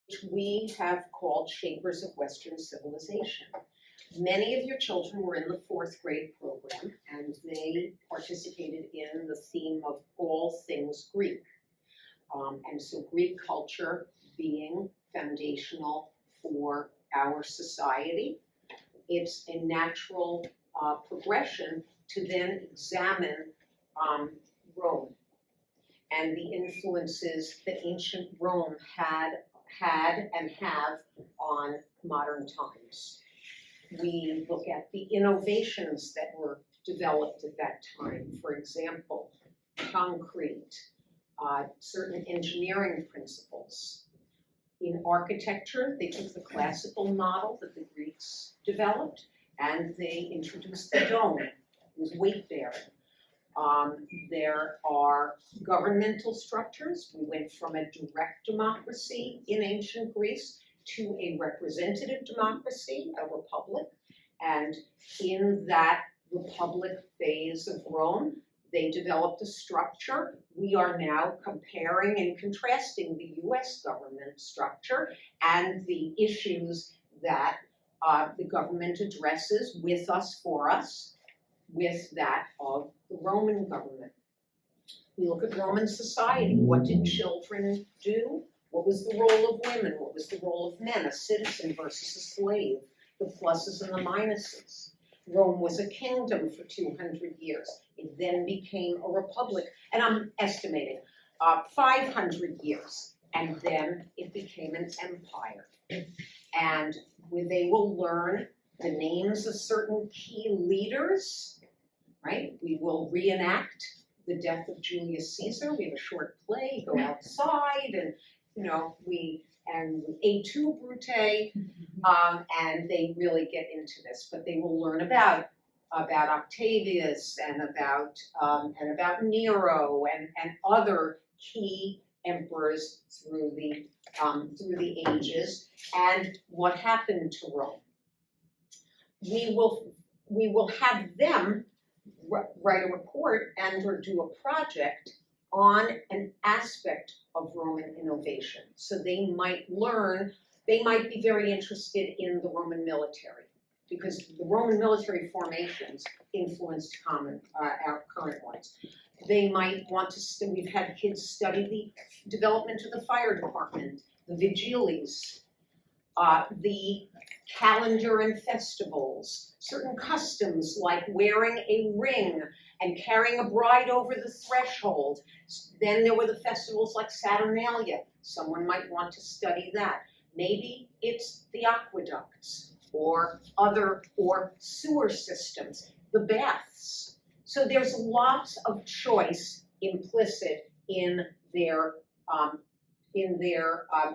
which we have called Shapers of Western Civilization. Many of your children were in the fourth grade program, and they participated in the theme of all things Greek. And so Greek culture being foundational for our society, it's a natural progression to then examine Rome and the influences that ancient Rome had and have on modern times. We look at the innovations that were developed at that time. For example, concrete, certain engineering principles. In architecture, they took the classical model that the Greeks developed and they introduced the dome. It was weight bearing. There are governmental structures. We went from a direct democracy in ancient Greece to a representative democracy, a republic. And in that republic phase of Rome, they developed a structure. We are now comparing and contrasting the US government structure and the issues that the government addresses with us, for us, with that of the Roman government. We look at Roman society. What did children do? What was the role of women? What was the role of men? A citizen versus a slave, the pluses and the minuses. Rome was a kingdom for 200 years. It then became a republic, and I'm estimating 500 years, and then it became an empire. And where they will learn the names of certain key leaders, right? We will reenact the death of Julius Caesar. We have a short play, go outside, and Et tu, Brute, and they really get into this. But they will learn about Octavius and about Nero and other key emperors through the ages, and what happened to Rome. We will have them write a report and or do a project on an aspect of Roman innovation. So they might be very interested in the Roman military, because the Roman military formations influenced our current ones. They might want to, we've had kids study the development of the fire department, the vigiles, the calendar and festivals, certain customs like wearing a ring and carrying a bride over the threshold. Then there were the festivals like Saturnalia. Someone might want to study that. Maybe it's the aqueducts or sewer systems, the baths. So there's lots of choice implicit in their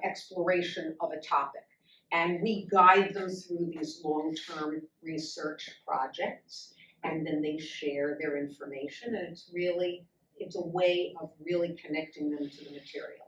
exploration of a topic. And we guide them through these long-term research projects, and then they share their information, and it's a way of really connecting them to the material.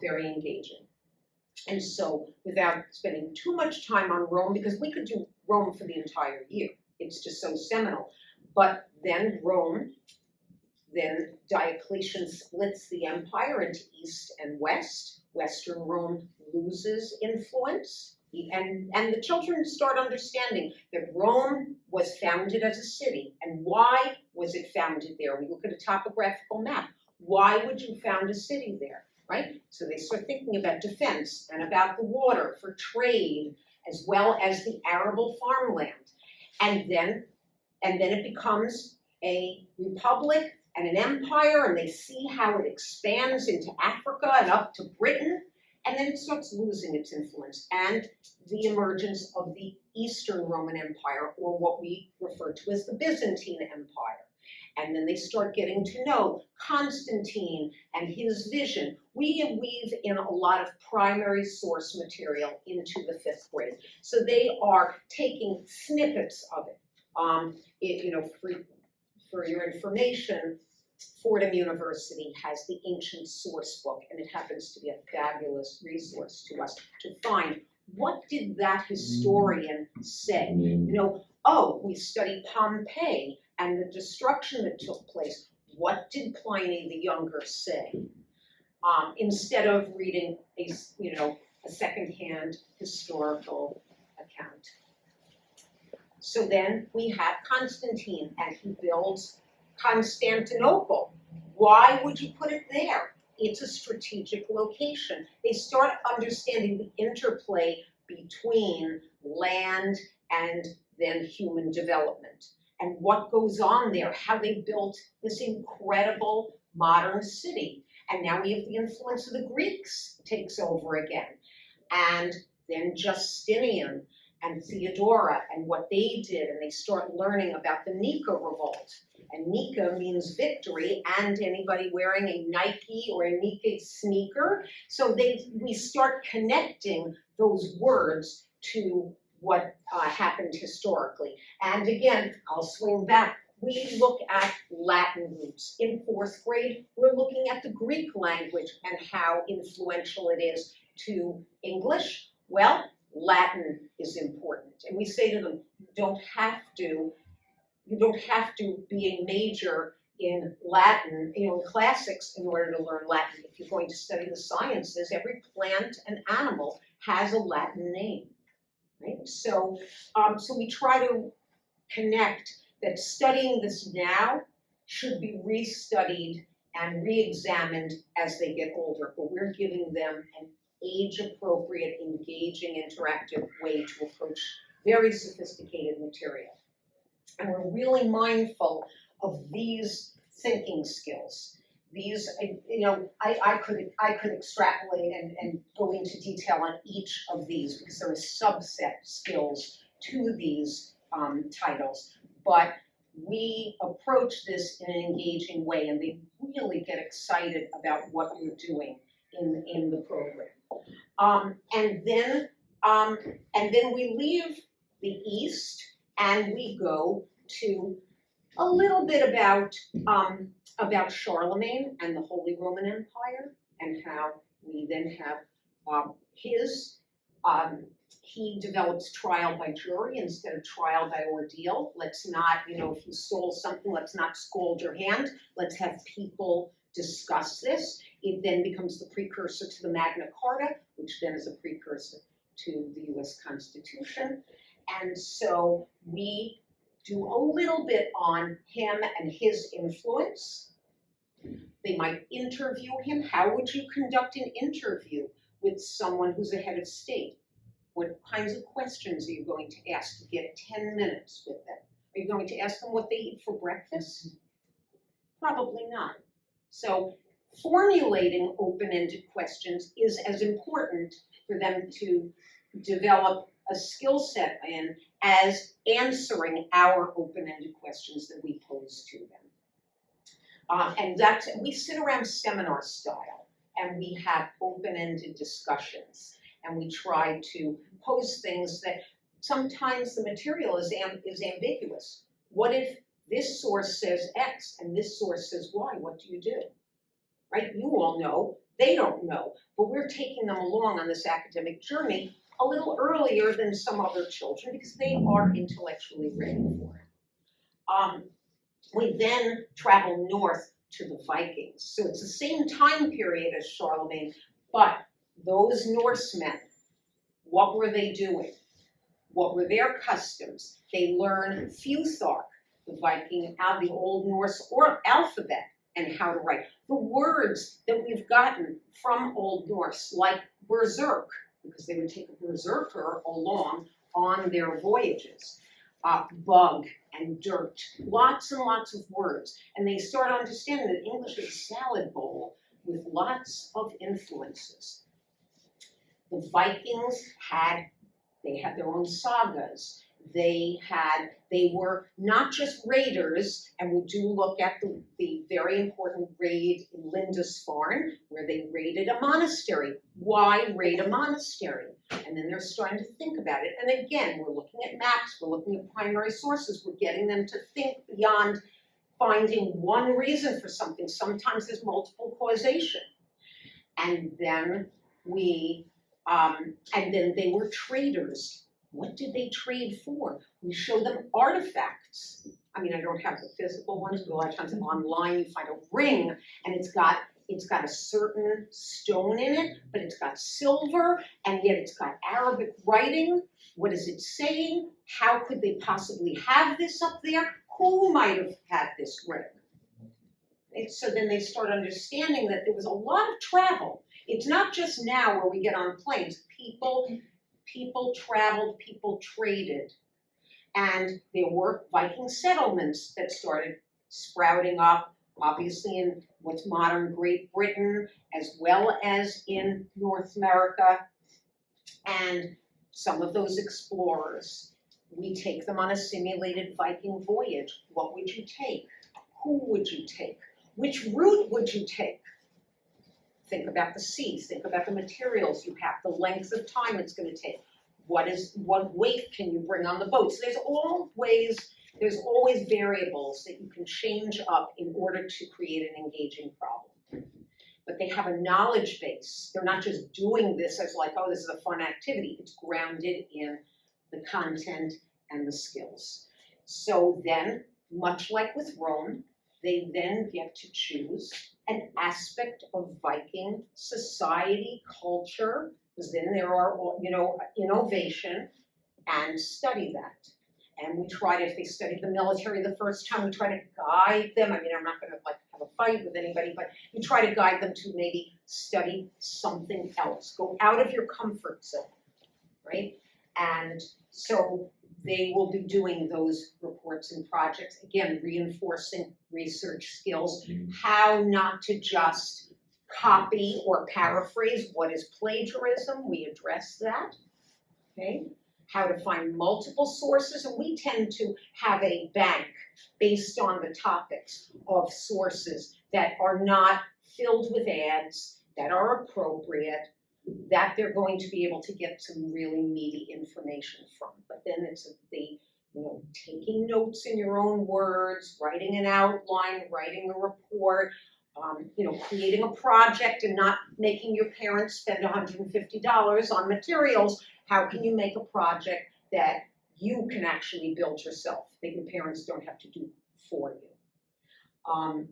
Very engaging. And so, without spending too much time on Rome, because we could do Rome for the entire year, it's just so seminal. But then Diocletian splits the empire into East and West. Western Rome loses influence, and the children start understanding that Rome was founded as a city. And why was it founded there? We look at a topographical map. Why would you found a city there, right? So they start thinking about defense and about the water for trade, as well as the arable farmland. And then it becomes a republic and an empire, and they see how it expands into Africa and up to Britain, and then it starts losing its influence, and the emergence of the Eastern Roman Empire, or what we refer to as the Byzantine Empire. And then they start getting to know Constantine and his vision. We weave in a lot of primary source material into the 5th grade. So they are taking snippets of it. For your information, Fordham University has the Ancient Source Book, and it happens to be a fabulous resource to us to find what did that historian say. We studied Pompeii and the destruction that took place. What did Pliny the Younger say? Instead of reading a secondhand historical account. So then we have Constantine, and he builds Constantinople. Why would you put it there? It's a strategic location. They start understanding the interplay between land and then human development, and what goes on there, how they built this incredible modern city. And now we have the influence of the Greeks takes over again. And then Justinian and Theodora and what they did, and they start learning about the Nika revolt. And Nika means victory, and anybody wearing a Nike or a Nike sneaker. So we start connecting those words to what happened historically. And again, I'll swing back. We look at Latin roots. In 4th grade, we're looking at the Greek language and how influential it is to English. Well, Latin is important. And we say to them, you don't have to be a major in Latin, in classics in order to learn Latin. If you're going to study the sciences, every plant and animal has a Latin name, right? So we try to connect that studying this now should be restudied and re-examined as they get older, but we're giving them an age-appropriate, engaging, interactive way to approach very sophisticated material. And we're really mindful of these thinking skills. These, I could extrapolate and go into detail on each of these because there are subset skills to these titles. But we approach this in an engaging way, and they really get excited about what you're doing in the program. And then we leave the East and we go to a little bit about Charlemagne and the Holy Roman Empire, and how we then have he develops trial by jury instead of trial by ordeal. Let's not, if you stole something, let's not scold your hand. Let's have people discuss this. It then becomes the precursor to the Magna Carta, which then is a precursor to the US Constitution. And so we do a little bit on him and his influence. They might interview him. How would you conduct an interview with someone who's a head of state? What kinds of questions are you going to ask to get 10 minutes with them? Are you going to ask them what they eat for breakfast? Probably not. So formulating open-ended questions is as important for them to develop a skill set in as answering our open-ended questions that we pose to them. And we sit around seminar style, and we have open-ended discussions, and we try to pose things that sometimes the material is ambiguous. What if this source says X and this source says Y? What do you do? Right? You all know, they don't know, but we're taking them along on this academic journey a little earlier than some other children because they are intellectually ready for it. We then travel north to the Vikings. So it's the same time period as Charlemagne, but those Norsemen, what were they doing? What were their customs? They learned Futhark, the Viking, the Old Norse or alphabet, and how to write. The words that we've gotten from Old Norse, like berserk, because they would take a berserker along on their voyages, bug and dirt, lots and lots of words. And they start understanding that English is a salad bowl with lots of influences. The Vikings had their own sagas. They were not just raiders, and we do look at the very important raid in Lindisfarne, where they raided a monastery. Why raid a monastery? And then they're starting to think about it. And again, we're looking at maps, we're looking at primary sources, we're getting them to think beyond finding one reason for something. Sometimes there's multiple causation. And then they were traders. What did they trade for? We show them artifacts. I mean, I don't have the physical ones, but a lot of times online you find a ring and it's got it's got a certain stone in it, but it's got silver, and yet it's got Arabic writing. What is it saying? How could they possibly have this up there? Who might have had this ring? And so then they start understanding that there was a lot of travel. It's not just now where we get on planes. People traveled, people traded. And there were Viking settlements that started sprouting up, obviously in what's modern Great Britain, as well as in North America. And some of those explorers, we take them on a simulated Viking voyage. What would you take? Who would you take? Which route would you take? Think about the sea, think about the materials you have, the length of time it's going to take. What weight can you bring on the boat? So there's always variables that you can change up in order to create an engaging problem. But they have a knowledge base. They're not just doing this as like, oh, this is a fun activity. It's grounded in the content and the skills. So then, much like with Rome, they then get to choose an aspect of Viking society, culture, because then there are, innovation, and study that. And we try to, if they studied the military the first time, we try to guide them. I mean, I'm not going to have a fight with anybody, but you try to guide them to maybe study something else. Go out of your comfort zone, right? And so they will be doing those reports and projects, again, reinforcing research skills, how not to just copy or paraphrase what is plagiarism, we address that, okay? How to find multiple sources, and we tend to have a bank based on the topics of sources that are not filled with ads, that are appropriate, that they're going to be able to get some really meaty information from. But then it's taking notes in your own words, writing an outline, writing a report, creating a project and not making your parents spend $150 on materials. How can you make a project that you can actually build yourself, that your parents don't have to do for you?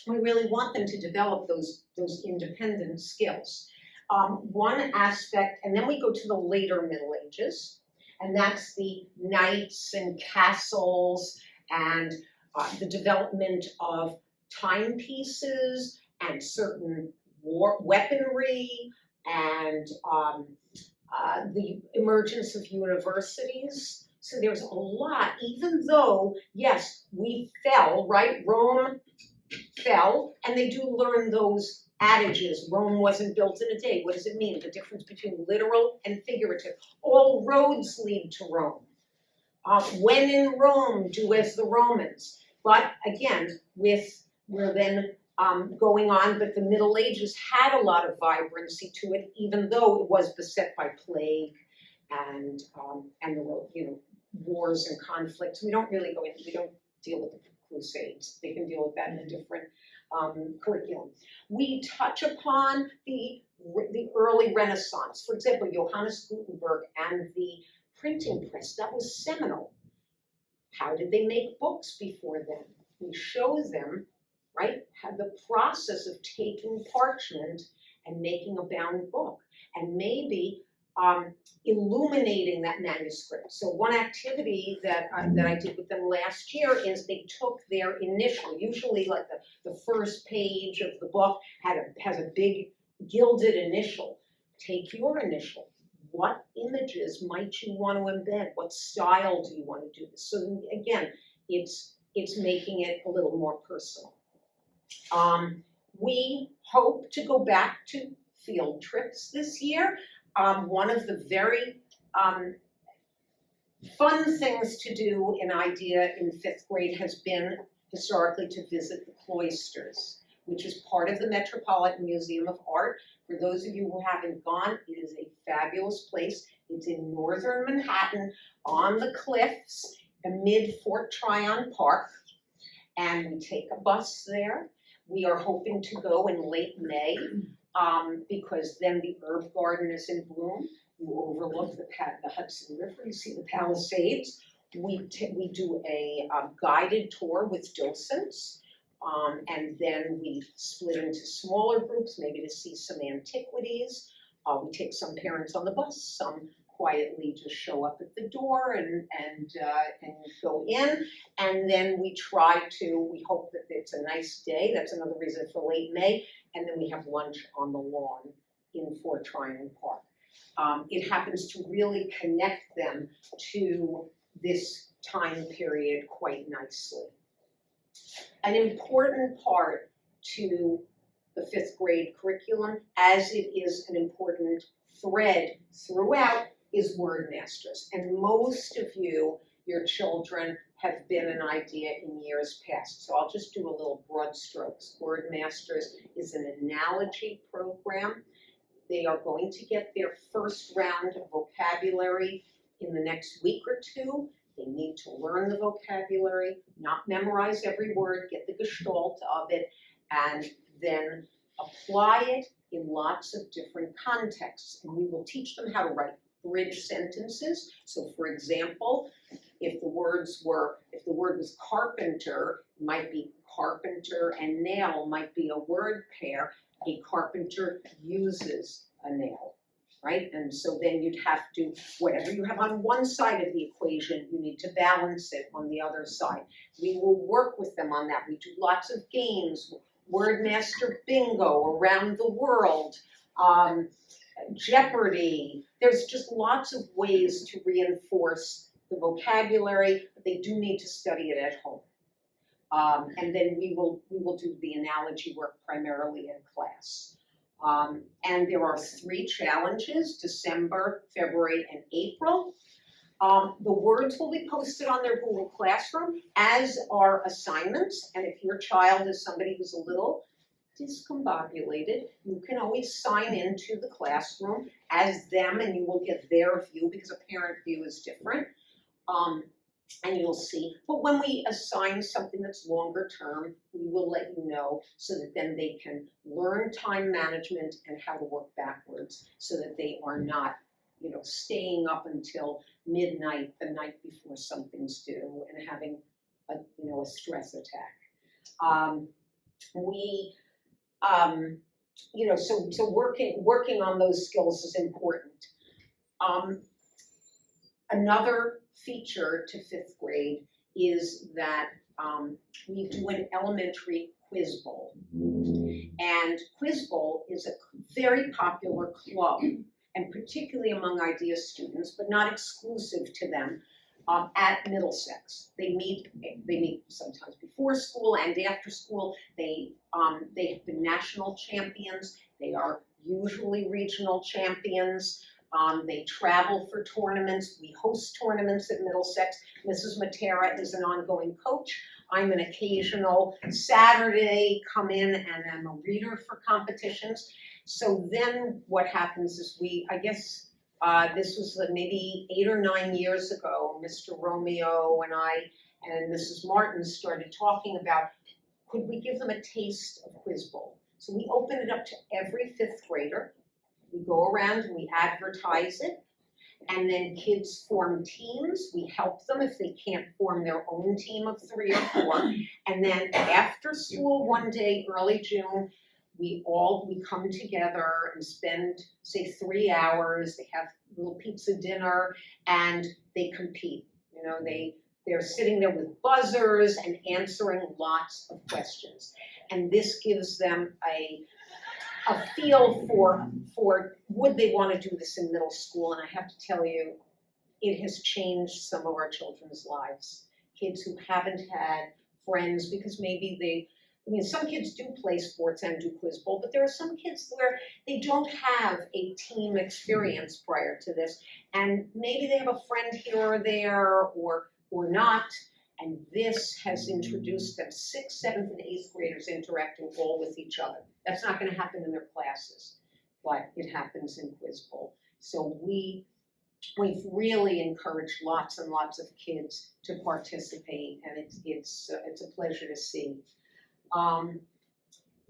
We really want them to develop those independent skills. One aspect, and then we go to the later Middle Ages, and that's the knights and castles and the development of timepieces and certain weaponry and the emergence of universities. So there's a lot, even though, yes, we fell, right? Rome fell, and they do learn those adages. Rome wasn't built in a day. What does it mean? The difference between literal and figurative. All roads lead to Rome. When in Rome, do as the Romans. But again, we're then going on, but the Middle Ages had a lot of vibrancy to it, even though it was beset by plague and the wars and conflicts. We don't deal with the Crusades. They can deal with that in a different curriculum. We touch upon the early Renaissance. For example, Johannes Gutenberg and the printing press. That was seminal. How did they make books before then? We show them, right, how the process of taking parchment and making a bound book, and maybe illuminating that manuscript. So one activity that I did with them last year is they took their initial, usually like the first page of the book has a big gilded initial. Take your initial. What images might you want to embed? What style do you want to do this? So again, it's making it a little more personal. We hope to go back to field trips this year. One of the very fun things to do in IDEA in 5th grade has been historically to visit the cloisters, which is part of the Metropolitan Museum of Art. For those of you who haven't gone, it is a fabulous place. It's in northern Manhattan on the cliffs amid Fort Tryon Park, and we take a bus there. We are hoping to go in late May because then the herb garden is in bloom. You overlook the Hudson River, you see the Palisades. We do a guided tour with docents. And then we split into smaller groups, maybe to see some antiquities. We take some parents on the bus, some quietly just show up at the door and go in. And then we hope that it's a nice day. That's another reason for late May. And then we have lunch on the lawn in Fort Tryon Park. It happens to really connect them to this time period quite nicely. An important part to the 5th grade curriculum, as it is an important thread throughout, is word masters. And most of you, your children, have been an idea in years past. So I'll just do a little broad strokes. Word masters is an analogy program. They are going to get their first round of vocabulary in the next week or two. They need to learn the vocabulary, not memorize every word, get the gestalt of it, and then apply it in lots of different contexts. And we will teach them how to write bridge sentences. So for example, if the word was carpenter, it might be carpenter and nail might be a word pair. A carpenter uses a nail, right? And so then you'd have to, whatever you have on one side of the equation, you need to balance it on the other side. We will work with them on that. We do lots of games, Wordmaster Bingo around the world, Jeopardy. There's just lots of ways to reinforce the vocabulary, but they do need to study it at home. And then we will do the analogy work primarily in class. And there are 3 challenges, December, February, and April. The words will be posted on their Google Classroom, as are assignments. And if your child is somebody who's a little discombobulated, you can always sign into the classroom as them and you will get their view because a parent view is different. And you'll see, but when we assign something that's longer term, we will let you know so that then they can learn time management and how to work backwards so that they are not, staying up until midnight the night before something's due and having a stress attack. So working on those skills is important. Another feature to 5th grade is that we do an elementary quiz bowl. And quiz bowl is a very popular club, and particularly among IDEA students, but not exclusive to them, at Middlesex. They meet sometimes before school and after school. They have been national champions. They are usually regional champions. They travel for tournaments. We host tournaments at Middlesex. Mrs. Matera is an ongoing coach. I'm an occasional Saturday come in and I'm a reader for competitions. So then what happens is this was maybe 8 or 9 years ago, Mr. Romeo and I and Mrs. Martin started talking about, could we give them a taste of Quiz Bowl? So we open it up to every 5th grader. We go around and we advertise it, and then kids form teams. We help them if they can't form their own team of 3 or 4. And then after school one day, early June, we come together and spend, say, 3 hours. They have a little pizza dinner and they compete. They're sitting there with buzzers and answering lots of questions. And this gives them a feel for would they want to do this in middle school. And I have to tell you, it has changed some of our children's lives. Kids who haven't had friends because maybe some kids do play sports and do Quiz Bowl, but there are some kids where they don't have a team experience prior to this. And maybe they have a friend here or there or not. And this has introduced them, 6th, 7th, and 8th graders interacting all with each other. That's not going to happen in their classes, but it happens in Quiz Bowl. So we've really encouraged lots and lots of kids to participate, and it's a pleasure to see.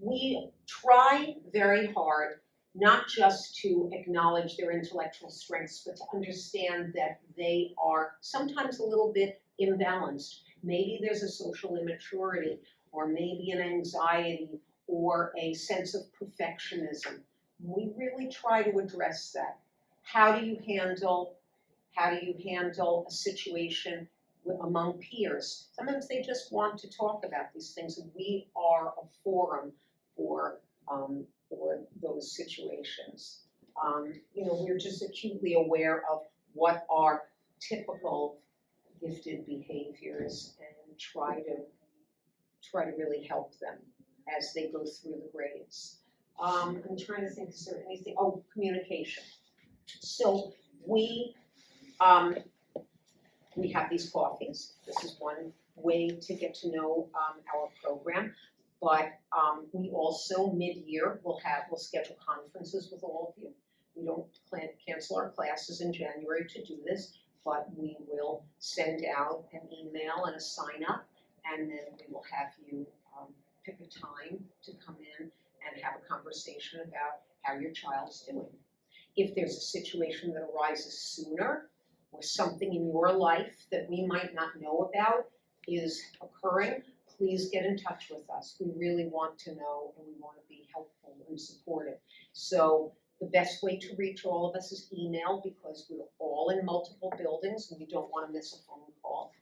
We try very hard not just to acknowledge their intellectual strengths, but to understand that they are sometimes a little bit imbalanced. Maybe there's a social immaturity, or maybe an anxiety or a sense of perfectionism. We really try to address that. How do you handle a situation among peers? Sometimes they just want to talk about these things, and we are a forum for those situations. We're just acutely aware of what are typical gifted behaviors and try to really help them as they go through the grades. I'm trying to think, is there anything, communication. So we have these coffees. This is one way to get to know our program. But we also mid-year we'll schedule conferences with all of you. We don't cancel our classes in January to do this, but we will send out an email and a sign up, and then we will have you pick a time to come in and have a conversation about how your child's doing. If there's a situation that arises sooner, or something in your life that we might not know about is occurring, please get in touch with us. We really want to know, and we want to be helpful and supportive. So the best way to reach all of us is email, because we're all in multiple buildings and we don't want to miss a phone call.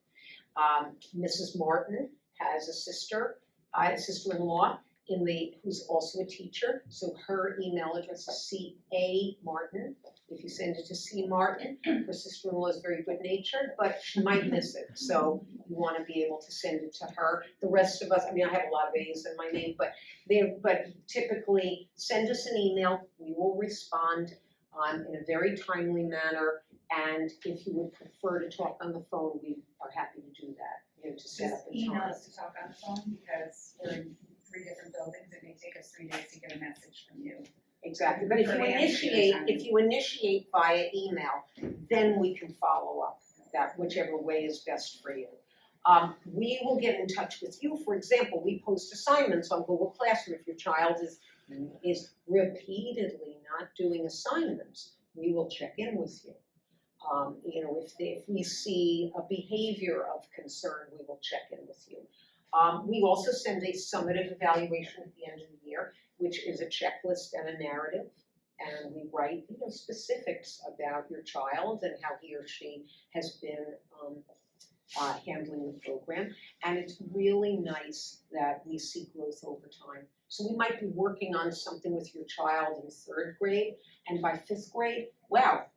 Mrs. Martin has a sister-in-law who's also a teacher, so her email address is C.A. Martin. If you send it to C. Martin, her sister-in-law is very good-natured, but she might miss it, so you want to be able to send it to her. The rest of us, I have a lot of A's in my name, but typically send us an email. We will respond in a very timely manner, and if you would prefer to talk on the phone, we are happy to do that, to set up a time. Just email us to talk on the phone, because we're in 3 different buildings. It may take us 3 days to get a message from you. Exactly, but if you initiate via email, then we can follow up that whichever way is best for you. We will get in touch with you. For example, we post assignments on Google Classroom. If your child is repeatedly not doing assignments, we will check in with you. If we see a behavior of concern, we will check in with you. We also send a summative evaluation at the end of the year, which is a checklist and a narrative, and we write specifics about your child and how he or she has been handling the program. And it's really nice that we see growth over time. So we might be working on something with your child in 3rd grade, and by 5th grade, wow,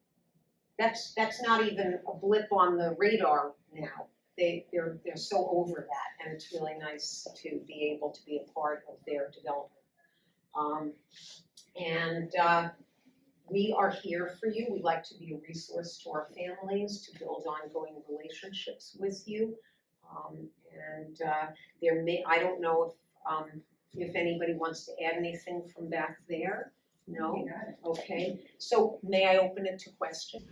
that's not even a blip on the radar now. They're so over that, and it's really nice to be able to be a part of their development. We are here for you. We'd like to be a resource to our families, to build ongoing relationships with you. I don't know if anybody wants to add anything from back there. No? Okay. So may I open it to questions?